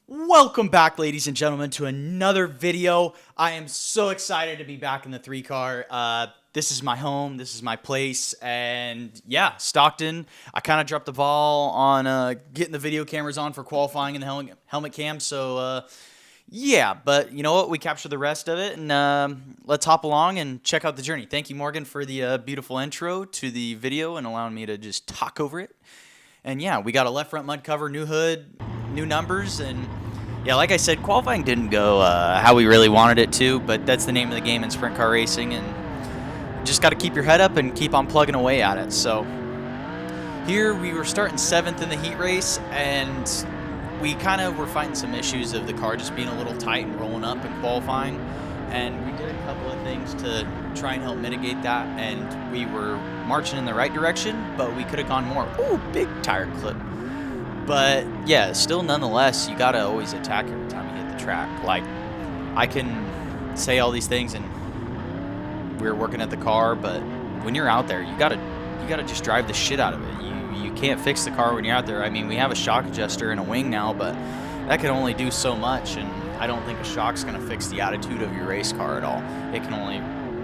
Welcome back, ladies and gentlemen, to another video. I am so excited to be back in the 3-car. This is my home, this is my place, and yeah, Stockton. I kind of dropped the ball on getting the video cameras on for qualifying in the helmet cam, so yeah, but you know what? We captured the rest of it, and let's hop along and check out the journey. Thank you, Morgan, for the beautiful intro to the video and allowing me to just talk over it. And yeah, we got a left front mud cover, new hood, new numbers, and yeah, like I said, qualifying didn't go how we really wanted it to, but that's the name of the game in sprint car racing, and you just got to keep your head up and keep on plugging away at it. So here we were starting 7th in the heat race, and we kind of were fighting some issues of the car just being a little tight and rolling up in qualifying, and we did a couple of things to try and help mitigate that, and we were marching in the right direction, but we could have gone more. Ooh, big tire clip. But yeah, still nonetheless, you gotta always attack every time you hit the track. Like, I can say all these things and we're working at the car, but when you're out there, you gotta just drive the shit out of it. You can't fix the car when you're out there. I mean, we have a shock adjuster and a wing now, but that can only do so much, and I don't think a shock's gonna fix the attitude of your race car at all. It can only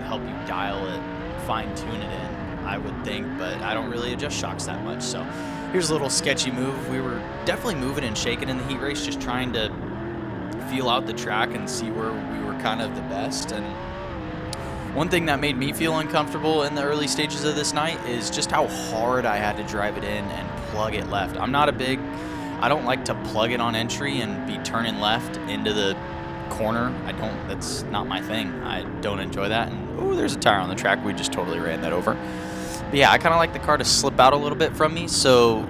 help you dial it, fine-tune it in, I would think, but I don't really adjust shocks that much, so here's a little sketchy move. We were definitely moving and shaking in the heat race, just trying to feel out the track and see where we were kind of the best. And one thing that made me feel uncomfortable in the early stages of this night is just how hard I had to drive it in and plug it left. I don't like to plug it on entry and be turning left into the corner. That's not my thing. I don't enjoy that. And oh, there's a tire on the track. We just totally ran that over. But yeah, I kind of like the car to slip out a little bit from me, so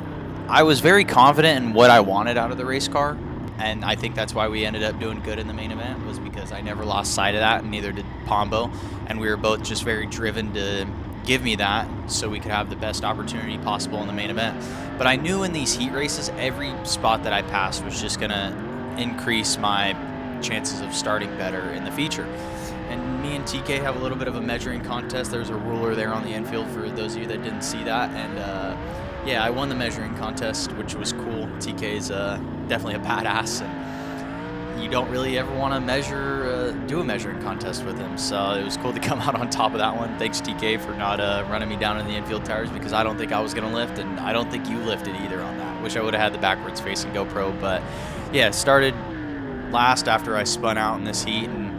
I was very confident in what I wanted out of the race car, and I think that's why we ended up doing good in the main event, was because I never lost sight of that, and neither did Pombo, and we were both just very driven to give me that so we could have the best opportunity possible in the main event. But I knew in these heat races, every spot that I passed was just going to increase my chances of starting better in the feature. And me and TK have a little bit of a measuring contest. There's a ruler there on the infield for those of you that didn't see that. And yeah, I won the measuring contest, which was cool. TK's definitely a badass, and you don't really ever want to do a measuring contest with him. So it was cool to come out on top of that one. Thanks, TK, for not running me down in the infield tires, because I don't think I was going to lift, and I don't think you lifted either on that. Wish I would have had the backwards facing GoPro, but yeah, started last after I spun out in this heat and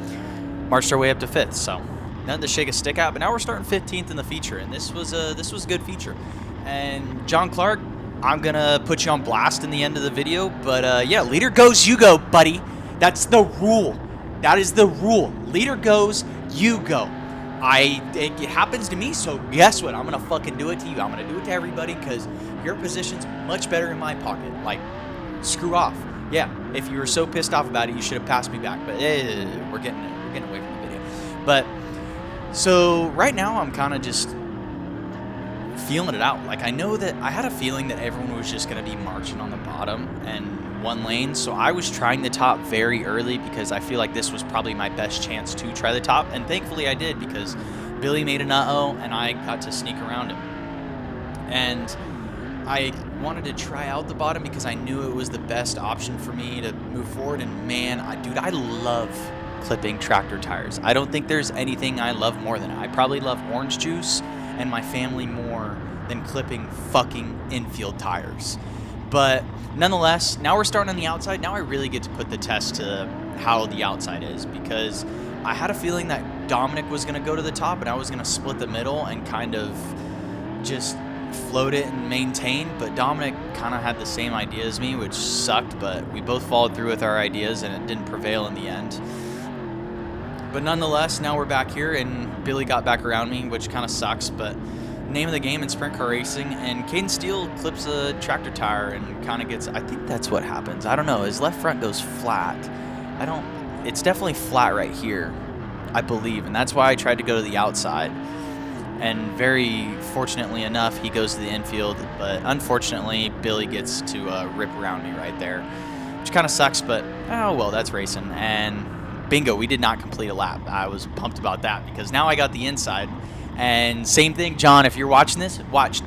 marched our way up to 5th, so nothing to shake a stick at. But now we're starting 15th in the feature, and this was a good feature. And John Clark, I'm gonna put you on blast in the end of the video, but yeah, leader goes, you go, buddy. That's the rule. That is the rule. Leader goes, you go. It happens to me, so guess what? I'm gonna fucking do it to you. I'm gonna do it to everybody, because your position's much better in my pocket. Like, screw off. Yeah, if you were so pissed off about it, you should have passed me back. But we're getting away from the video. But so right now I'm kind of just feeling it out. Like, I know that I had a feeling that everyone was just going to be marching on the bottom and one lane. So I was trying the top very early, because I feel like this was probably my best chance to try the top. And thankfully I did, because Billy made an uh-oh and I got to sneak around him. And I wanted to try out the bottom because I knew it was the best option for me to move forward. And man, dude, I love clipping tractor tires. I don't think there's anything I love more than it. I probably love orange juice and my family more than clipping fucking infield tires. But nonetheless, now we're starting on the outside. Now I really get to put the test to how the outside is, because I had a feeling that Dominic was going to go to the top and I was going to split the middle and kind of just float it and maintain. But Dominic kind of had the same idea as me, which sucked, but we both followed through with our ideas and it didn't prevail in the end. But nonetheless, now we're back here, and Billy got back around me, which kind of sucks, but name of the game in sprint car racing. And Caden Steele clips a tractor tire and kind of gets, I think that's what happens. I don't know. His left front goes flat. It's definitely flat right here, I believe. And that's why I tried to go to the outside. And very fortunately enough, he goes to the infield. But unfortunately, Billy gets to rip around me right there, which kind of sucks, but oh well, that's racing. And bingo, we did not complete a lap. I was pumped about that, because now I got the inside. And same thing, John, if you're watching this, watch.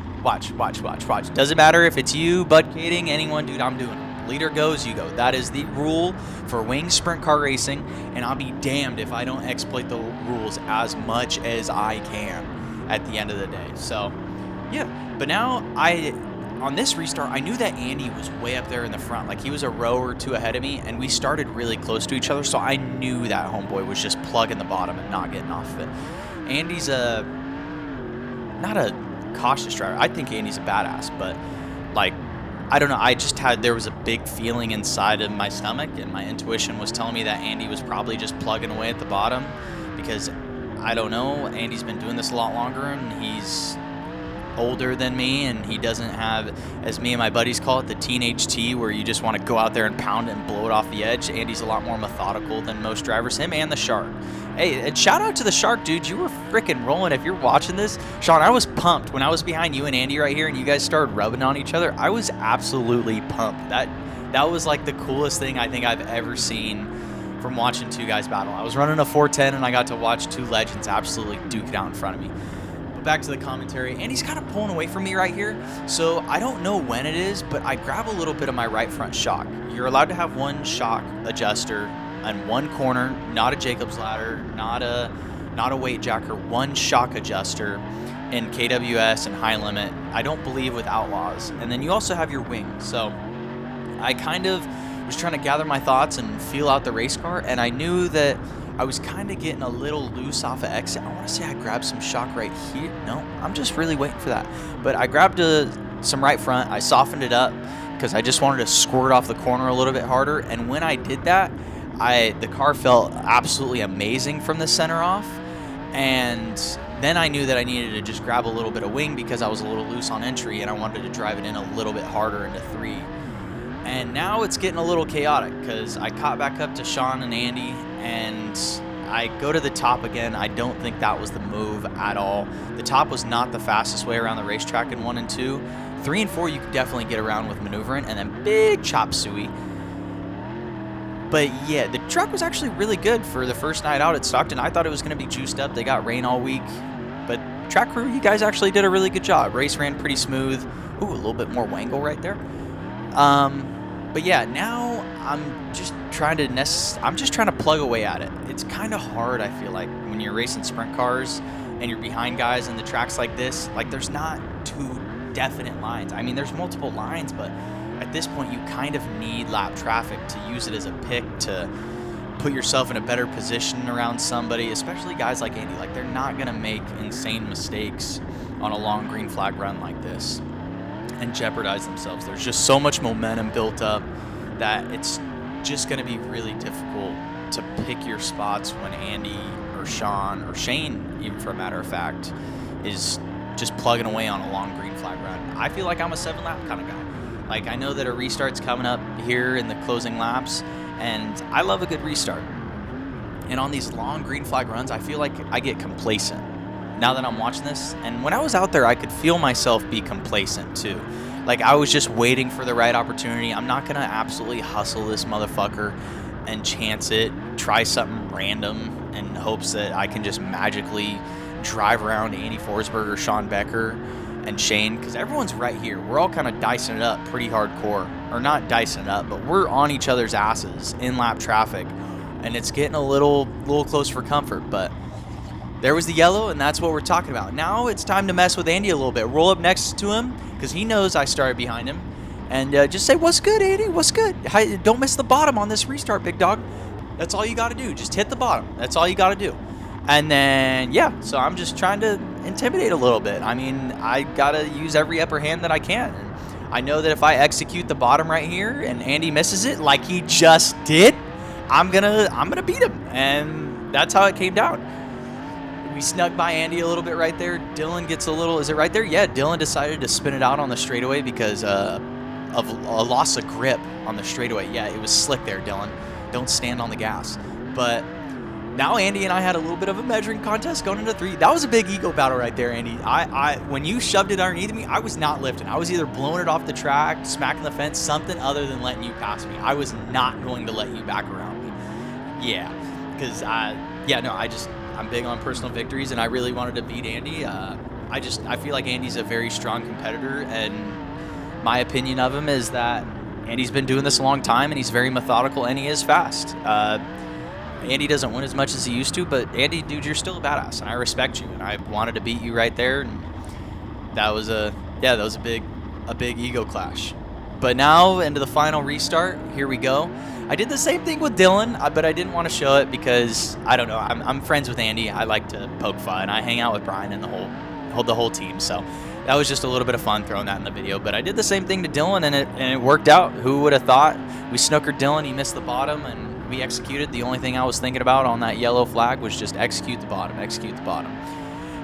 Doesn't matter if it's you, Bud Kading, anyone, dude, I'm doing it. Leader goes, you go. That is the rule for wing sprint car racing, and I'll be damned if I don't exploit the rules as much as I can at the end of the day. So, yeah. But now on this restart, I knew that Andy was way up there in the front. Like, he was a row or two ahead of me, and we started really close to each other, so I knew that homeboy was just plugging the bottom and not getting off of it. Andy's not a cautious driver. I think Andy's a badass, but, like, I don't know. There was a big feeling inside of my stomach, and my intuition was telling me that Andy was probably just plugging away at the bottom because, I don't know, Andy's been doing this a lot longer, and he's older than me, and he doesn't have, as me and my buddies call it, the teenage T, where you just want to go out there and pound it and blow it off the edge. Andy's a lot more methodical than most drivers, him and the Shark. Hey, and shout out to the Shark, dude. You were freaking rolling. If you're watching this, Sean, I was pumped when I was behind you and Andy right here and you guys started rubbing on each other. I was absolutely pumped. That was like the coolest thing I think I've ever seen from watching two guys battle. I was running a 410 and I got to watch two legends absolutely duke it out in front of me. Back to the commentary, and he's kind of pulling away from me right here, so I don't know when it is, but I grab a little bit of my right front shock. You're allowed to have one shock adjuster on one corner, not a Jacob's ladder, not a weight jacker, one shock adjuster in KWS and high limit. I don't believe with Outlaws. And then you also have your wing. So I kind of was trying to gather my thoughts and feel out the race car, and I knew that I was kind of getting a little loose off of exit. I want to say I grabbed some shock right here. No, I'm just really waiting for that. But I grabbed some right front. I softened it up because I just wanted to squirt off the corner a little bit harder. And when I did that, the car felt absolutely amazing from the center off. And then I knew that I needed to just grab a little bit of wing because I was a little loose on entry and I wanted to drive it in a little bit harder into 3. And now it's getting a little chaotic because I caught back up to Sean and Andy, and I go to the top again. I don't think that was the move at all. The top was not the fastest way around the racetrack in 1 and 2. 3 and 4 you could definitely get around with maneuvering, and then big chop suey. But yeah, the truck was actually really good for the first night out at Stockton. I thought it was going to be juiced up. They got rain all week, but track crew, you guys actually did a really good job. Race ran pretty smooth. Ooh, a little bit more wangle right there. But yeah, now I'm just trying to plug away at it. It's kind of hard, I feel like, when you're racing sprint cars and you're behind guys in the tracks like this. Like, there's not 2 definite lines. I mean, there's multiple lines, but at this point you kind of need lap traffic to use it as a pick to put yourself in a better position around somebody, especially guys like Andy. Like, they're not going to make insane mistakes on a long green flag run like this and jeopardize themselves. There's just so much momentum built up that it's just going to be really difficult to pick your spots when Andy or Sean or Shane, even for a matter of fact, is just plugging away on a long green flag run. I feel like I'm a 7-lap kind of guy. Like, I know that a restart's coming up here in the closing laps, and I love a good restart. And on these long green flag runs, I feel like I get complacent now that I'm watching this. And when I was out there, I could feel myself be complacent too. Like, I was just waiting for the right opportunity. I'm not going to absolutely hustle this motherfucker and chance it, try something random in hopes that I can just magically drive around Andy Forsberg, Sean Becker, and Shane, because everyone's right here. We're all kind of dicing it up pretty hardcore. Or not dicing it up, but we're on each other's asses in lap traffic. And it's getting a little close for comfort, but there was the yellow, and that's what we're talking about. Now it's time to mess with Andy a little bit. Roll up next to him, because he knows I started behind him. And just say, what's good, Andy? What's good? Don't miss the bottom on this restart, big dog. That's all you got to do. Just hit the bottom. That's all you got to do. And then, yeah, so I'm just trying to intimidate a little bit. I mean, I got to use every upper hand that I can. And I know that if I execute the bottom right here and Andy misses it like he just did, I'm gonna beat him. And that's how it came down. We snuck by Andy a little bit right there. Dylan gets a little, is it right there? Yeah, Dylan decided to spin it out on the straightaway because of a loss of grip on the straightaway. Yeah, it was slick there, Dylan. Don't stand on the gas. But now Andy and I had a little bit of a measuring contest going into 3. That was a big ego battle right there, Andy. When you shoved it underneath me, I was not lifting. I was either blowing it off the track, smacking the fence, something other than letting you pass me. I was not going to let you back around me. Yeah, because I'm big on personal victories, and I really wanted to beat Andy. I feel like Andy's a very strong competitor, and my opinion of him is that Andy's been doing this a long time, and he's very methodical, and he is fast. Andy doesn't win as much as he used to, but Andy, dude, you're still a badass, and I respect you, and I wanted to beat you right there, and that was a big ego clash. But now into the final restart. Here we go. I did the same thing with Dylan, but I didn't want to show it because I don't know. I'm friends with Andy. I like to poke fun. I hang out with Brian and the whole team. So that was just a little bit of fun throwing that in the video. But I did the same thing to Dylan, and it worked out. Who would have thought? We snookered Dylan. He missed the bottom, and we executed. The only thing I was thinking about on that yellow flag was just execute the bottom, execute the bottom.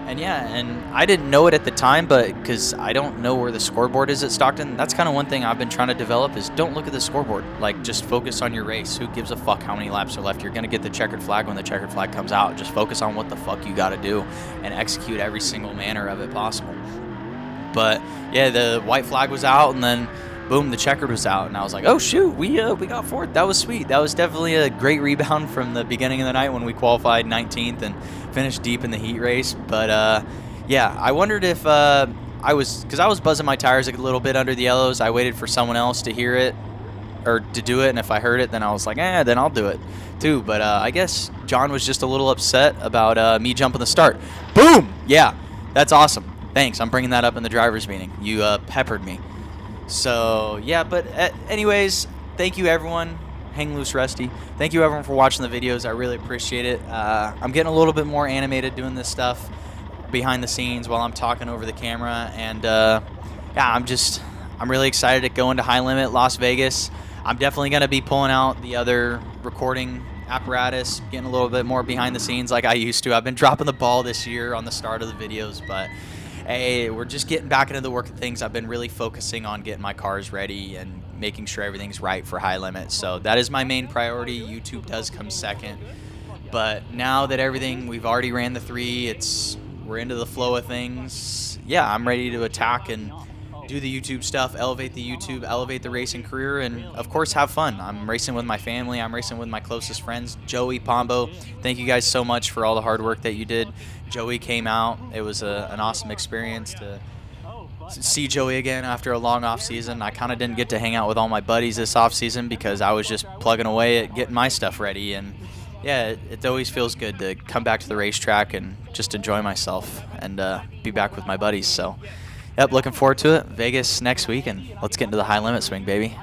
And yeah, and I didn't know it at the time, but because I don't know where the scoreboard is at Stockton, that's kind of one thing I've been trying to develop is don't look at the scoreboard. Like, just focus on your race. Who gives a fuck how many laps are left? You're going to get the checkered flag when the checkered flag comes out. Just focus on what the fuck you got to do and execute every single manner of it possible. But yeah, the white flag was out, and then boom, the checkered was out, and I was like, oh shoot, we got fourth. That was sweet. That was definitely a great rebound from the beginning of the night when we qualified 19th and finished deep in the heat race. But yeah, I wondered if because I was buzzing my tires a little bit under the yellows. I waited for someone else to hear it or to do it, and if I heard it, then I was like, then I'll do it too. But I guess John was just a little upset about me jumping the start. Boom! Yeah, that's awesome. Thanks. I'm bringing that up in the driver's meeting. You peppered me. So yeah, but anyways, thank you everyone. Hang loose, Rusty. Thank you everyone for watching the videos. I really appreciate it. I'm getting a little bit more animated doing this stuff behind the scenes while I'm talking over the camera, and yeah, I'm really excited to go into High Limit Las Vegas. I'm definitely going to be pulling out the other recording apparatus, getting a little bit more behind the scenes like I used to. I've been dropping the ball this year on the start of the videos, but hey, we're just getting back into the work of things. I've been really focusing on getting my cars ready and making sure everything's right for High Limit. So that is my main priority. YouTube does come second. But now that we've already ran the 3, we're into the flow of things. Yeah, I'm ready to attack and do the YouTube stuff, elevate the racing career, and of course have fun. I'm racing with my family. I'm racing with my closest friends, Joey, Pombo. Thank you guys so much for all the hard work that you did. Joey came out. It was an awesome experience to see Joey again after a long off season. I kind of didn't get to hang out with all my buddies this off season because I was just plugging away at getting my stuff ready. And yeah, it always feels good to come back to the racetrack and just enjoy myself and be back with my buddies. So yep, looking forward to it. Vegas next week, and let's get into the High Limit swing, baby.